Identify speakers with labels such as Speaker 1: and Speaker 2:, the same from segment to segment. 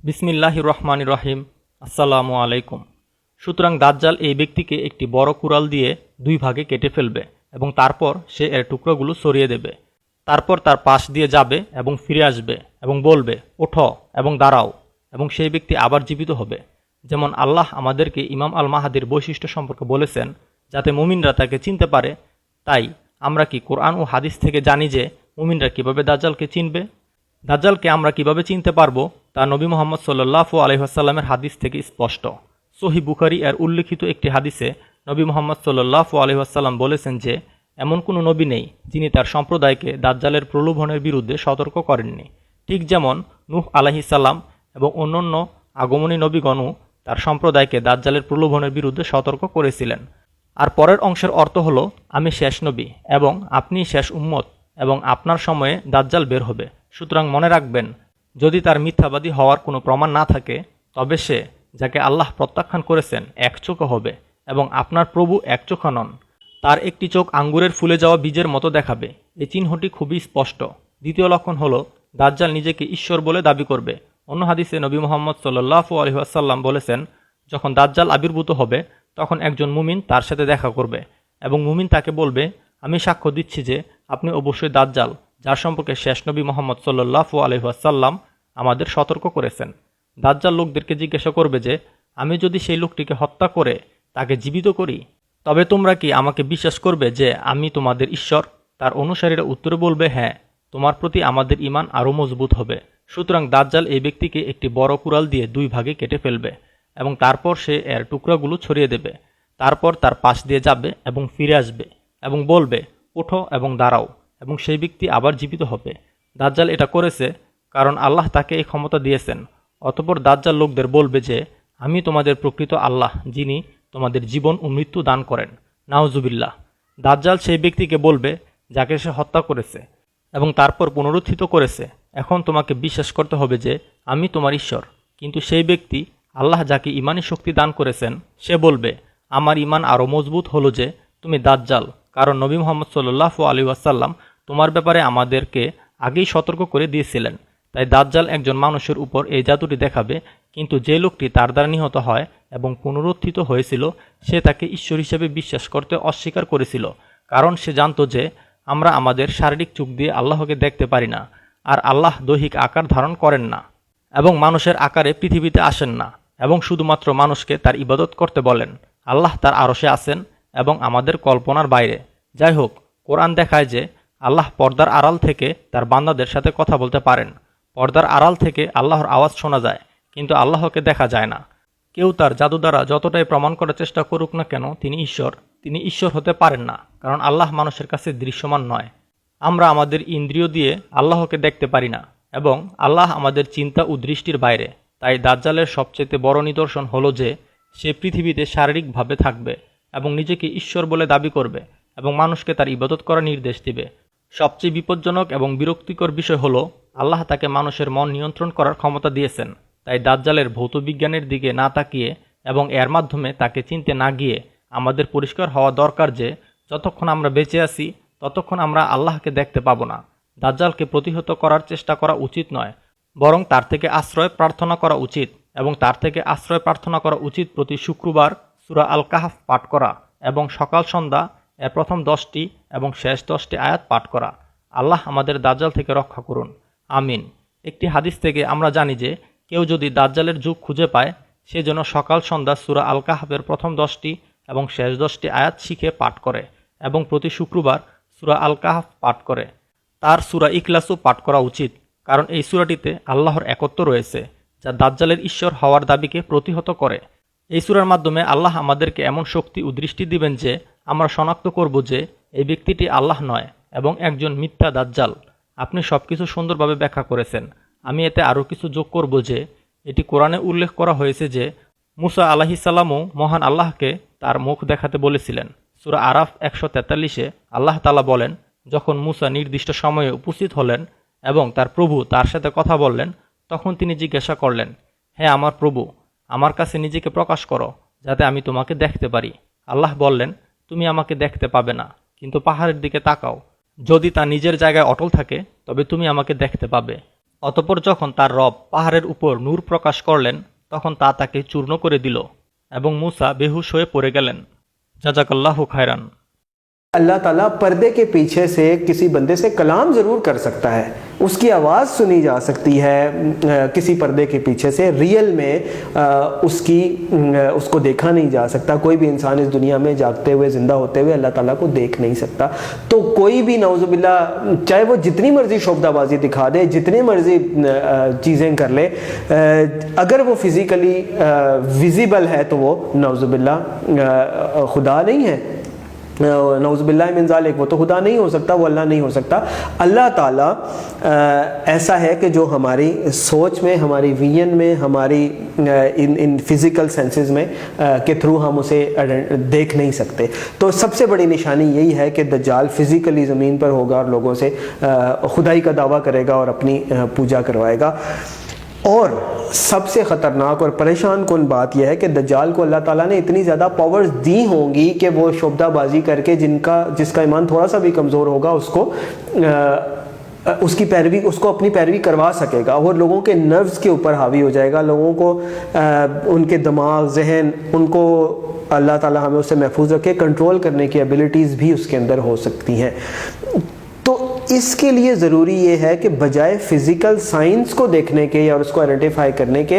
Speaker 1: বিসমিল্লাহির রহমানির রহিম। আসসালামু আলাইকুম। সুতরাং দাজ্জাল এই ব্যক্তিকে একটি বড় কুড়াল দিয়ে দুই ভাগে কেটে ফেলবে এবং তারপর সে এর টুকরোগুলো সরিয়ে দেবে। তারপর তার পাশ দিয়ে যাবে এবং ফিরে আসবে এবং বলবে, ওঠো এবং দাঁড়াও, এবং সেই ব্যক্তি আবার জীবিত হবে। যেমন আল্লাহ আমাদেরকে ইমাম আল মাহাদির বৈশিষ্ট্য সম্পর্কে বলেছেন যাতে মুমিনরা তাকে চিনতে পারে, তাই আমরা কি কোরআন ও হাদিস থেকে জানি যে মুমিনরা কিভাবে দাজ্জালকে চিনবে? দাজ্জালকে আমরা কিভাবে চিনতে পারবো তা নবী মুহাম্মদ সাল্লাল্লাহু আলাইহি ওয়াসাল্লামের হাদিস থেকে স্পষ্ট। সহিহ বুখারী এর উল্লেখিত একটি হাদিসে নবী মুহাম্মদ সাল্লাল্লাহু আলাইহি ওয়াসাল্লাম বলেছেন যে এমন কোনো নবী নেই যিনি তার সম্প্রদায়কে দাজ্জালের প্রলোভনের বিরুদ্ধে সতর্ক করেননি। ঠিক যেমন নূহ আলাইহিস সালাম এবং অন্যান্য আগমনী নবীগণও তার সম্প্রদায়কে দাজ্জালের প্রলোভনের বিরুদ্ধে সতর্ক করেছিলেন। আর পরের অংশের অর্থ হলো, আমি শেষ নবী এবং আপনি শেষ উম্মত, এবং আপনার সময়ে দাজ্জাল বের হবে। সুতরাং মনে রাখবেন, যদি তার মিথ্যাবাদী হওয়ার কোনো প্রমাণ না থাকে তবে সে, যাকে আল্লাহ প্রত্যাখ্যান করেছেন, একচোখো হবে এবং আপনার প্রভু একচোখা নন। তার একটি চোখ আঙ্গুরের ফুলে যাওয়া বীজের মতো দেখাবে। এই চিহ্নটি খুবই স্পষ্ট। দ্বিতীয় লক্ষণ হলো, দাজ্জাল নিজেকে ঈশ্বর বলে দাবি করবে। অন্য হাদিসে নবী মুহাম্মদ সাল্লাল্লাহু আলাইহি ওয়াসাল্লাম বলেছেন, যখন দাজ্জাল আবির্ভূত হবে তখন একজন মুমিন তার সাথে দেখা করবে এবং মুমিন তাকে বলবে, আমি সাক্ষ্য দিচ্ছি যে আপনি অবশ্যই দাজ্জাল, যার সম্পর্কে শেষ নবী মুহাম্মদ সাল্লাল্লাহু আলাইহি ওয়াসাল্লাম আমাদের সতর্ক করেছেন। দাজ্জাল লোকদেরকে জিজ্ঞাসা করবে যে, আমি যদি সেই লোকটিকে হত্যা করে তাকে জীবিত করি তবে তোমরা কি আমাকে বিশ্বাস করবে যে আমি তোমাদের ঈশ্বর? তার অনুসারীরা উত্তরে বলবে, হ্যাঁ, তোমার প্রতি আমাদের ঈমান আরও মজবুত হবে। সুতরাং দাজ্জাল এই ব্যক্তিকে একটি বড় কুড়াল দিয়ে দুই ভাগে কেটে ফেলবে এবং তারপর সে এর টুকরাগুলো ছড়িয়ে দেবে। তারপর তার পাশ দিয়ে যাবে এবং ফিরে আসবে এবং বলবে, ওঠো এবং দাঁড়াও, এবং সেই ব্যক্তি আবার জীবিত হবে। দাজ্জাল এটা করেছে কারণ আল্লাহ তাকে এই ক্ষমতা দিয়েছেন। অতঃপর দাজ্জাল লোকদের বলবে যে, আমি তোমাদের প্রকৃত আল্লাহ, যিনি তোমাদের জীবন ও মৃত্যু দান করেন। নাউজুবিল্লাহ। দাজ্জাল সেই ব্যক্তিকে বলবে যাকে সে হত্যা করেছে এবং তারপর পুনরুত্থিত করেছে, এখন তোমাকে বিশ্বাস করতে হবে যে আমি তোমার ঈশ্বর। কিন্তু সেই ব্যক্তি, আল্লাহ যাকে ইমানি শক্তি দান করেছেন, সে বলবে, আমার ইমান আরও মজবুত হলো যে তুমি দাজ্জাল, কারণ নবী মুহাম্মদ সাল্লাল্লাহু আলাইহি ওয়াসাল্লাম তোমার ব্যাপারে আমাদেরকে আগেই সতর্ক করে দিয়েছিলেন। তাই দাজ্জাল একজন মানুষের উপর এই জাদুটি দেখাবে, কিন্তু যে লোকটি তার দ্বারা নিহত হয় এবং পুনরুত্থিত হয়েছিল সে তাকে ঈশ্বর হিসেবে বিশ্বাস করতে অস্বীকার করেছিল, কারণ সে জানত যে আমরা আমাদের শারীরিক চোখ দিয়ে আল্লাহকে দেখতে পারি না, আর আল্লাহ দৈহিক আকার ধারণ করেন না এবং মানুষের আকারে পৃথিবীতে আসেন না এবং শুধুমাত্র মানুষকে তার ইবাদত করতে বলেন। আল্লাহ তার আরশে আছেন এবং আমাদের কল্পনার বাইরে। যাই হোক, কোরআন দেখায় যে আল্লাহ পর্দার আড়াল থেকে তার বান্দাদের সাথে কথা বলতে পারেন। পর্দার আড়াল থেকে আল্লাহর আওয়াজ শোনা যায়, কিন্তু আল্লাহকে দেখা যায় না। কেউ তার জাদু দ্বারা যতটাই প্রমাণ করার চেষ্টা করুক না কেন তিনি ঈশ্বর হতে পারেন না, কারণ আল্লাহ মানুষের কাছে দৃশ্যমান নয়। আমরা আমাদের ইন্দ্রিয় দিয়ে আল্লাহকে দেখতে পারি না এবং আল্লাহ আমাদের চিন্তা ও দৃষ্টির বাইরে। তাই দাজ্জালের সবচেয়ে বড় নিদর্শন হলো যে সে পৃথিবীতে শারীরিকভাবে থাকবে এবং নিজেকে ঈশ্বর বলে দাবি করবে এবং মানুষকে তার ইবাদত করার নির্দেশ দিবে। সবচেয়ে বিপজ্জনক এবং বিরক্তিকর বিষয় হলো, আল্লাহ তাকে মানুষের মন নিয়ন্ত্রণ করার ক্ষমতা দিয়েছেন। তাই দাজ্জালের ভৌতবিজ্ঞানের দিকে না তাকিয়ে এবং এর মাধ্যমে তাকে চিনতে না গিয়ে আমাদের পরিষ্কার হওয়া দরকার যে যতক্ষণ আমরা বেঁচে আছি ততক্ষণ আমরা আল্লাহকে দেখতে পাবো না। দাজ্জালকে প্রতিহত করার চেষ্টা করা উচিত নয়, বরং তার থেকে আশ্রয় প্রার্থনা করা উচিত, এবং তার থেকে আশ্রয় প্রার্থনা করা উচিত প্রতি শুক্রবার সূরা আল কাহফ পাঠ করা এবং সকাল সন্ধ্যা এর প্রথম 10টি এবং শেষ 10টি আয়াত পাঠ করা। আল্লাহ আমাদের দাজ্জাল থেকে রক্ষা করুন, আমিন। একটি হাদিস থেকে আমরা জানি যে কেউ যদি দাজ্জালের যুগ খুঁজে পায় সে যেন সকাল সন্ধ্যা সূরা আল কাহফের প্রথম 10টি এবং শেষ 10টি আয়াত শিখে পাঠ করে এবং প্রতি শুক্রবার সূরা আল কাহফ পাঠ করে। তার সূরা ইখলাসও পাঠ করা উচিত, কারণ এই সূরাটিতে আল্লাহর একত্ব রয়েছে যা দাজ্জালের ঈশ্বর হওয়ার দাবিকে প্রতিহত করে। এই সূরার মাধ্যমে আল্লাহ আমাদেরকে এমন শক্তি ও দৃষ্টি দিবেন যে আমরা শনাক্ত করব যে এই ব্যক্তিটি আল্লাহ নয় এবং একজন মিথ্যা দাজ্জাল। আপনি সবকিছু সুন্দরভাবে ব্যাখ্যা করেছেন। আমি এতে আরও কিছু যোগ করব যে এটি কোরআনে উল্লেখ করা হয়েছে যে মুসা আলাইহিস সালামও মহান আল্লাহকে তার মুখ দেখাতে বলেছিলেন। সূরা আরাফ 143-এ আল্লাহ তাআলা বলেন, যখন মুসা নির্দিষ্ট সময়ে উপস্থিত হলেন এবং তার প্রভু তার সাথে কথা বললেন, তখন তিনি জিজ্ঞাসা করলেন, হে আমার প্রভু, আমার কাছে নিজেকে প্রকাশ করো যাতে আমি তোমাকে দেখতে পারি। আল্লাহ বললেন, তুমি আমাকে দেখতে পাবে না, কিন্তু পাহাড়ের দিকে তাকাও, যদি তা নিজের জায়গায় অটল থাকে তবে তুমি আমাকে দেখতে পাবে। অতঃপর যখন তার রব পাহাড়ের উপর নূর প্রকাশ করলেন তখন তা তাকে চূর্ণ করে দিল এবং মূসা বেহুশ হয়ে পড়ে গেলেন। জাযাকাল্লাহু খায়রান।
Speaker 2: अल्लाह ताला पर्दे के पीछे से किसी बंदे से कलाम ज़रूर कर सकता है, उसकी आवाज़ सुनी जा सकती है किसी पर्दे के पीछे से, रियल में उसको देखा नहीं जा सकता। कोई भी इंसान इस दुनिया में जागते हुए ज़िंदा होते हुए अल्लाह ताला को देख नहीं सकता। तो कोई भी नाउज़ुबिल्लाह चाहे वो जितनी मर्ज़ी शोबदाबाजी दिखा दे, जितनी मर्ज़ी चीज़ें कर ले, अगर वो फिज़िकली विजिबल है तो वो नाउज़ुबिल्लाह खुदा नहीं है, नौज़ुबिल्लाह मिन ज़ालिक, वो तो खुदा नहीं हो सकता, वो अल्लाह नहीं हो सकता। अल्लाह ताला ऐसा है कि जो हमारी सोच में, हमारी विजन में, हमारी इन फिज़िकल सेंसेस में के थ्रू हम उसे देख नहीं सकते। तो सबसे बड़ी निशानी यही है कि दज्जाल फ़िज़िकली ज़मीन पर होगा और लोगों से खुदाई का दावा करेगा और अपनी पूजा करवाएगा। और सबसे ख़तरनाक और परेशान कुन बात यह है कि दज्जाल को अल्लाह ताला ने इतनी ज़्यादा पावर्स दी होंगी कि वो शोबदाबाजी करके जिसका ईमान थोड़ा सा भी कमज़ोर होगा उसको अपनी पैरवी करवा सकेगा और लोगों के नर्व्स के ऊपर हावी हो जाएगा, लोगों को उनके दिमाग, जहन, उनको अल्लाह ताला हमें उससे महफूज रखे, कंट्रोल करने की एबिलिटीज़ भी उसके अंदर हो सकती हैं। तो इसके लिए ज़रूरी ये है कि बजाय फ़िज़िकल साइंस को देखने के या उसको आइडेंटिफाई करने के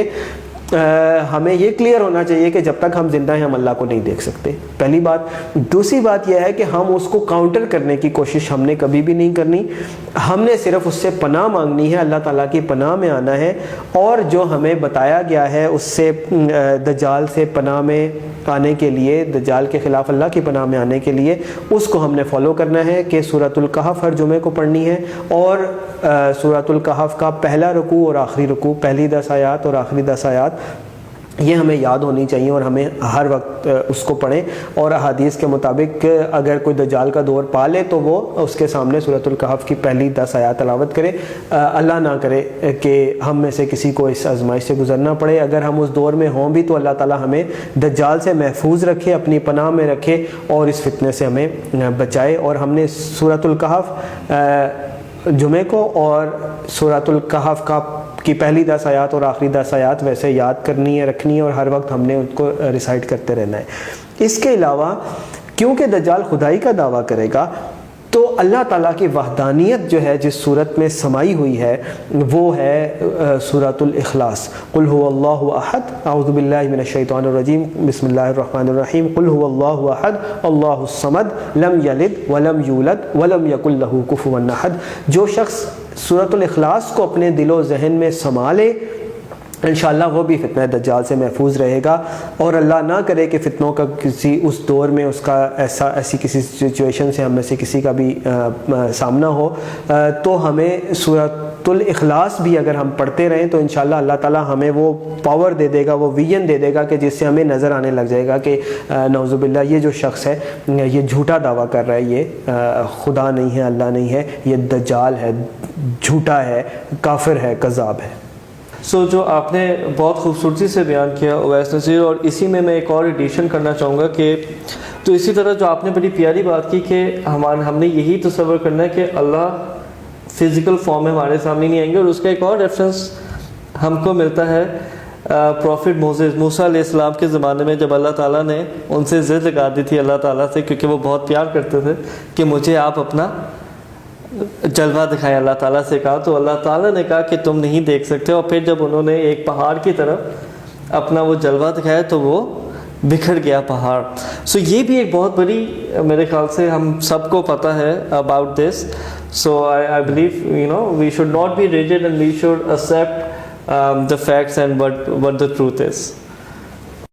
Speaker 2: हमें ये क्लियर होना चाहिए कि जब तक हम ज़िंदा हैं हम अल्लाह को नहीं देख सकते, पहली बात। दूसरी बात यह है कि हम उसको काउंटर करने की कोशिश हमने कभी भी नहीं करनी, हमने सिर्फ उससे पनाह मांगनी है, अल्लाह ताला की पनाह में आना है और जो हमें बताया गया है उससे दज्जाल से पनाह में आने के लिए, दज्जाल के ख़िलाफ़ अल्लाह की पनाह में आने के लिए उसको हमने फॉलो करना है कि सूरतुल कहफ़ हर जुमे को पढ़नी है और सूरतुल कहफ़ का पहला रुकू और आखिरी रुकू, पहली 10 आयात और आखिरी 10 आयात ये हमें याद होनी चाहिए और हमें हर वक्त उसको पढ़ें। और हदीस के मुताबिक अगर कोई दज्जाल का दौर पा ले तो वो उसके सामने सूरतुल कहफ़ की पहली 10 आयात तलावत करे। अल्लाह ना करे कि हम में से किसी को इस आजमाइश से गुजरना पड़े। अगर हम उस दौर में हों भी तो अल्लाह ताला हमें दज्जाल से महफूज रखे, अपनी पनाह में रखे और इस फितने से हमें बचाए। और हमने सूरतुल कहफ़ जुमे को और सूरतुल कहफ़ की पहली 10 आयात और आखिरी 10 आयात वैसे याद करनी है, रखनी है और हर वक्त हमने उनको रिसाइट करते रहना है। इसके अलावा क्योंकि दज्जाल खुदाई का दावा करेगा तो अल्लाह ताला की वहदानियत जो है जिस सूरत में समाई हुई है वो है सूरतुल इखलास। कुल हुवल्लाहु अहद, अऊज़ु बिल्लाहि मिनश शैतानिर रजीम, बिस्मिल्लाहिर रहमानिर रहीम। कुल हुवल्लाहु अहद, अल्लाहुस समद, लम यलिद वलम यूलद वलम यकुल लहू कुफुवन अहद। जो शख्स सूरतुल इखलास को अपने दिलो ज़हन में समा ले इंशाअल्लाह वो भी फितना दज्जाल से महफूज रहेगा। और अल्लाह ना करे कि फ़ितनों का किसी उस दौर में उसका ऐसी किसी सिचुएशन से हम में से किसी का भी सामना हो तो हमें सूरतुल इखलास भी अगर हम पढ़ते रहें तो इंशाअल्लाह अल्लाह ताला हमें वो पावर दे देगा, वो विजन दे देगा कि जिससे हमें नज़र आने लग जाएगा कि नौज़ुबिल्लाह ये जो शख्स है ये झूठा दावा कर रहा है, ये खुदा नहीं है, अल्लाह नहीं है, ये दज्जाल है, झूठा है, काफिर है, कज़ाब है।
Speaker 3: जो आपने बहुत खूबसूरती से बयान किया उवैस नज़ीर, और इसी में मैं एक और एडिशन करना चाहूँगा कि तो इसी तरह जो आपने बड़ी प्यारी बात की कि हमने यही तसव्वुर करना है कि अल्लाह फ़िज़िकल फॉर्म में हमारे सामने नहीं आएंगे। और उसका एक और रेफरेंस हमको मिलता है प्रॉफिट मूसा अलैहिस्सलाम के ज़माने में, जब अल्लाह ताला ने उनसे ज़िद लगा दी थी अल्लाह ताला से, क्योंकि वो बहुत प्यार करते थे कि मुझे आप अपना जलवा दिखाएं, अल्लाह ताला से कहा। तो अल्लाह ताला ने कहा कि तुम नहीं देख सकते। और फिर जब उन्होंने एक पहाड़ की तरफ अपना वो जलवा दिखाया तो वो बिखर गया पहाड़। ये भी एक बहुत बड़ी, मेरे ख्याल से हम सबको पता है about this. I believe we should not be rigid and we should accept the facts and what the truth is.